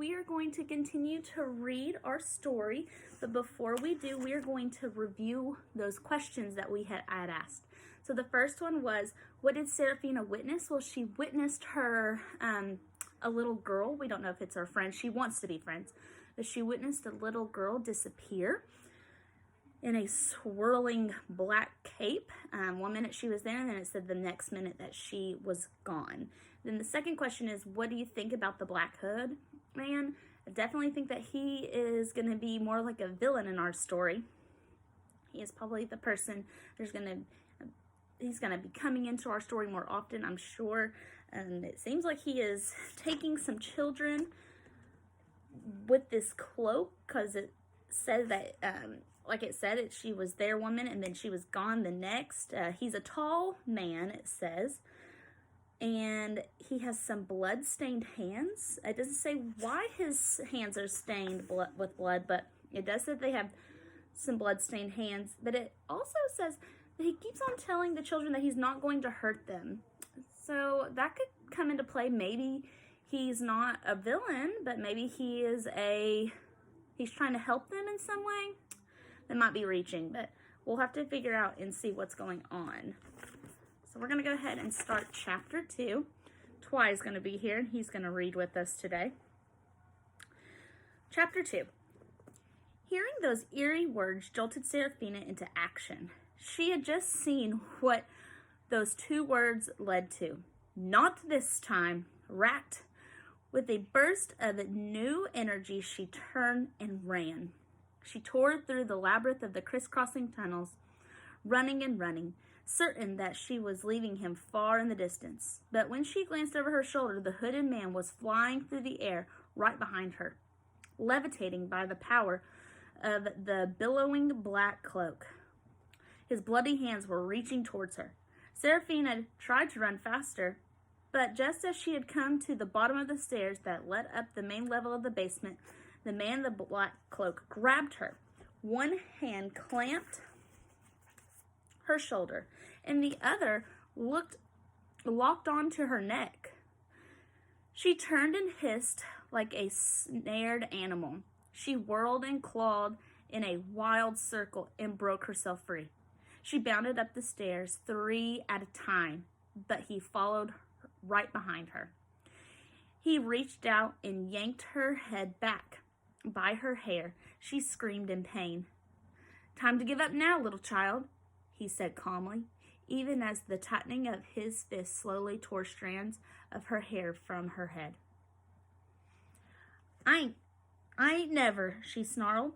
we are going to continue to read our story, but before we do, we are going to review those questions that we had asked. So the first one was, what did Serafina witness? Well, she witnessed her, a little girl. We don't know if it's her friend. She wants to be friends, but she witnessed a little girl disappear in a swirling black cape. 1 minute she was there, and then it said the next minute that she was gone. Then the second question is, what do you think about the Black Hood man? I definitely think that he is going to be more like a villain in our story. He is probably the person he's going to be coming into our story more often, I'm sure. And it seems like he is taking some children with this cloak, because it says that, like it said, she was there 1 minute and then she was gone the next. He's a tall man, it says, and he has some blood-stained hands. It doesn't say why his hands are stained with blood, but it does say they have some blood-stained hands. But it also says that he keeps on telling the children that he's not going to hurt them. So that could come into play. Maybe he's not a villain, but maybe he's trying to help them in some way. That might be reaching, but we'll have to figure out and see what's going on. So we're going to go ahead and start chapter 2. Twy is going to be here, and he's going to read with us today. Chapter 2. Hearing those eerie words jolted Serafina into action. She had just seen what those 2 words led to. Not this time. Rat. With a burst of new energy, she turned and ran. She tore through the labyrinth of the crisscrossing tunnels, running and running, certain that she was leaving him far in the distance. But when she glanced over her shoulder, the hooded man was flying through the air right behind her, levitating by the power of the billowing black cloak. His bloody hands were reaching towards her. Serafina tried to run faster, but just as she had come to the bottom of the stairs that led up the main level of the basement, the man in the black cloak grabbed her. One hand clamped her shoulder, and the other locked onto her neck. She turned and hissed like a snared animal. She whirled and clawed in a wild circle and broke herself free. She bounded up the stairs 3 at a time, but he followed right behind her. He reached out and yanked her head back by her hair. She screamed in pain. "Time to give up now, little child," he said calmly, even as the tightening of his fist slowly tore strands of her hair from her head. I ain't never," she snarled,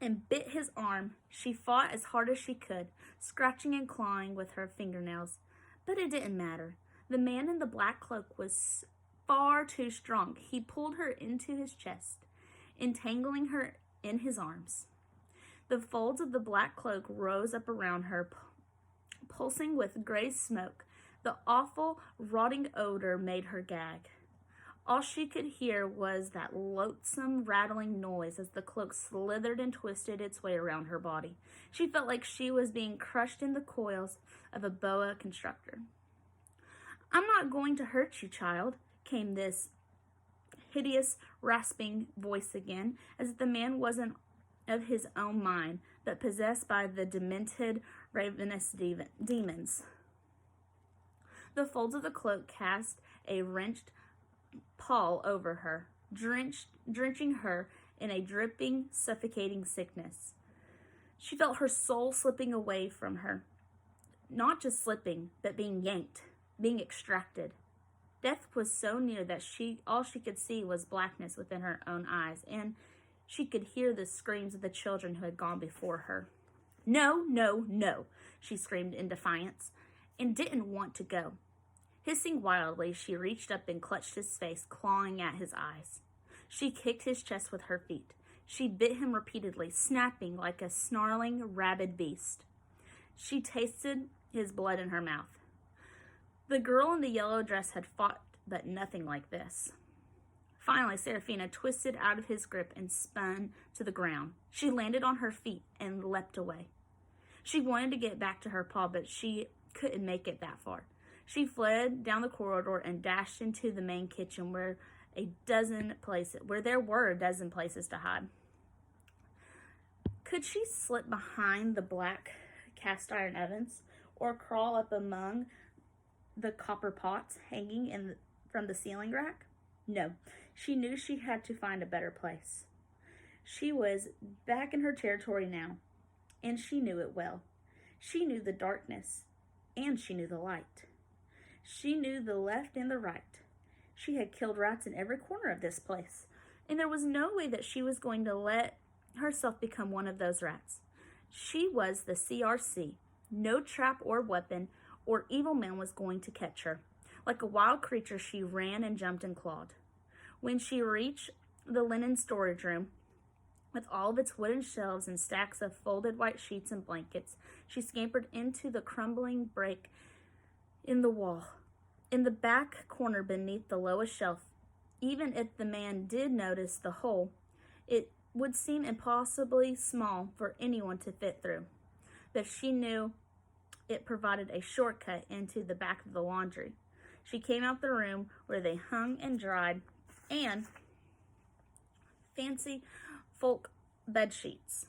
and bit his arm. She fought as hard as she could, scratching and clawing with her fingernails. But it didn't matter. The man in the black cloak was far too strong. He pulled her into his chest, entangling her in his arms. The folds of the black cloak rose up around her, pulsing with gray smoke. The awful, rotting odor made her gag. All she could hear was that loathsome, rattling noise as the cloak slithered and twisted its way around her body. She felt like she was being crushed in the coils of a boa constrictor. "I'm not going to hurt you, child," came this hideous, rasping voice again, as if the man wasn't of his own mind, but possessed by the demented, ravenous demons. The folds of the cloak cast a wrenched pall over her, drenching her in a dripping, suffocating sickness. She felt her soul slipping away from her. Not just slipping, but being yanked, being extracted. Death was so near that all she could see was blackness within her own eyes, and she could hear the screams of the children who had gone before her. "No, no, no," she screamed in defiance, and didn't want to go. Hissing wildly, she reached up and clutched his face, clawing at his eyes. She kicked his chest with her feet. She bit him repeatedly, snapping like a snarling, rabid beast. She tasted his blood in her mouth. The girl in the yellow dress had fought, but nothing like this. Finally, Serafina twisted out of his grip and spun to the ground. She landed on her feet and leapt away. She wanted to get back to her paw, but she couldn't make it that far. She fled down the corridor and dashed into the main kitchen, where a dozen places, where there were a dozen places to hide. Could she slip behind the black cast iron ovens or crawl up among the copper pots hanging from the ceiling rack? No, she knew she had to find a better place. She was back in her territory now, and she knew it well. She knew the darkness, and she knew the light. She knew the left and the right. She had killed rats in every corner of this place, and there was no way that she was going to let herself become one of those rats. She was the CRC. No trap or weapon or evil man was going to catch her. Like a wild creature, she ran and jumped and clawed. When she reached the linen storage room, with all of its wooden shelves and stacks of folded white sheets and blankets, she scampered into the crumbling break in the wall. In the back corner beneath the lowest shelf, even if the man did notice the hole, it would seem impossibly small for anyone to fit through. But she knew it provided a shortcut into the back of the laundry. She came out the room where they hung and dried and fancy folk bed sheets.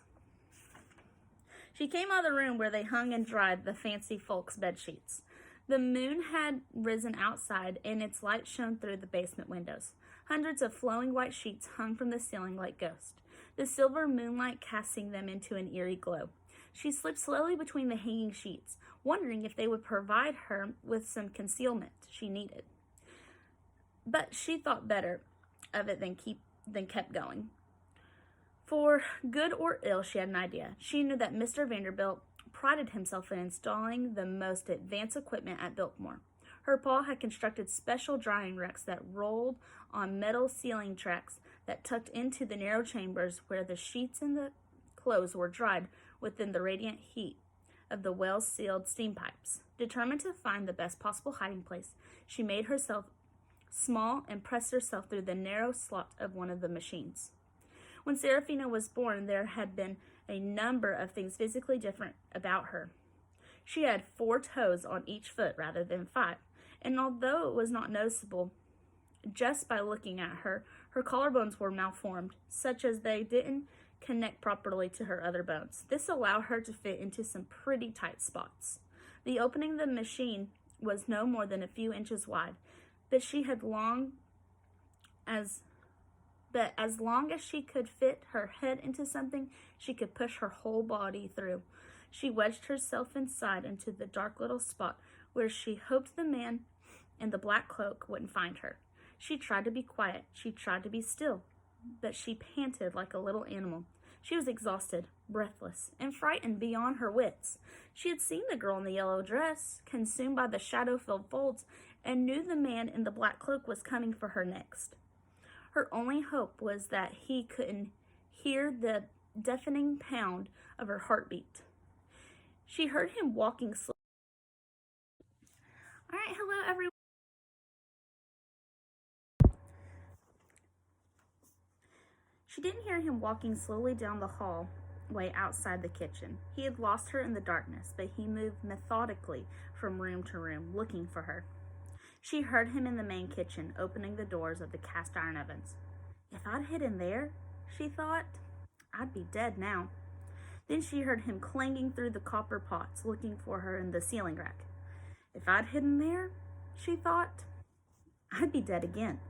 She came out of the room where they hung and dried the fancy folks' bed sheets. The moon had risen outside, and its light shone through the basement windows. Hundreds of flowing white sheets hung from the ceiling like ghosts, the silver moonlight casting them into an eerie glow. She slipped slowly between the hanging sheets, wondering if they would provide her with some concealment she needed. But she thought better of it than kept going. For good or ill, she had an idea. She knew that Mr. Vanderbilt prided himself in installing the most advanced equipment at Biltmore. Her pa had constructed special drying racks that rolled on metal ceiling tracks that tucked into the narrow chambers where the sheets and the clothes were dried within the radiant heat of the well-sealed steam pipes. Determined to find the best possible hiding place, she made herself small and pressed herself through the narrow slot of one of the machines. When Serafina was born, there had been a number of things physically different about her. She had 4 toes on each foot rather than 5, and although it was not noticeable just by looking at her, her collarbones were malformed, such as they didn't connect properly to her other bones. This allowed her to fit into some pretty tight spots. The opening of the machine was no more than a few inches wide, but as long as she could fit her head into something, she could push her whole body through. She wedged herself inside into the dark little spot where she hoped the man in the black cloak wouldn't find her. She tried to be quiet. She tried to be still, but she panted like a little animal. She was exhausted, breathless, and frightened beyond her wits. She had seen the girl in the yellow dress, consumed by the shadow-filled folds, and knew the man in the black cloak was coming for her next. Her only hope was that he couldn't hear the deafening pound of her heartbeat. She heard him walking slowly. All right, hello everyone. She didn't hear him walking slowly down the hallway outside the kitchen. He had lost her in the darkness, but he moved methodically from room to room, looking for her. She heard him in the main kitchen, opening the doors of the cast iron ovens. If I'd hidden there, she thought, I'd be dead now. Then she heard him clanging through the copper pots, looking for her in the ceiling rack. If I'd hidden there, she thought, I'd be dead again.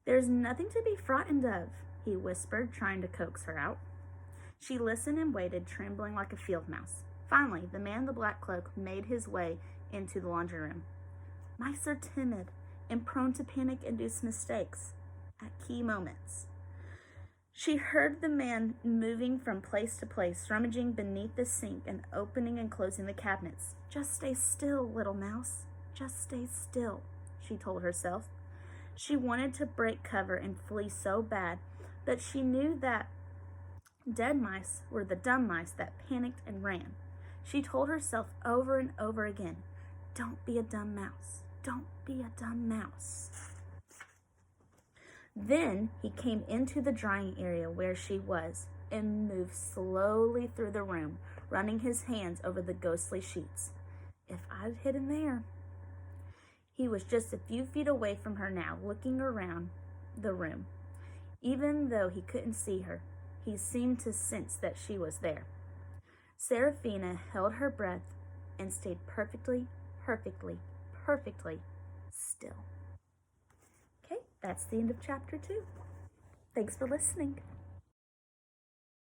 There's nothing to be frightened of, he whispered, trying to coax her out. She listened and waited, trembling like a field mouse. Finally, the man in the black cloak made his way into the laundry room. Mice are timid and prone to panic-induced mistakes at key moments. She heard the man moving from place to place, rummaging beneath the sink and opening and closing the cabinets. Just stay still, little mouse. Just stay still, she told herself. She wanted to break cover and flee so bad, but she knew that dead mice were the dumb mice that panicked and ran. She told herself over and over again, don't be a dumb mouse. Don't be a dumb mouse. Then he came into the drying area where she was and moved slowly through the room, running his hands over the ghostly sheets. If I'd hidden there. He was just a few feet away from her now, looking around the room. Even though he couldn't see her, he seemed to sense that she was there. Serafina held her breath and stayed perfectly still. Okay, that's the end of chapter 2. Thanks for listening.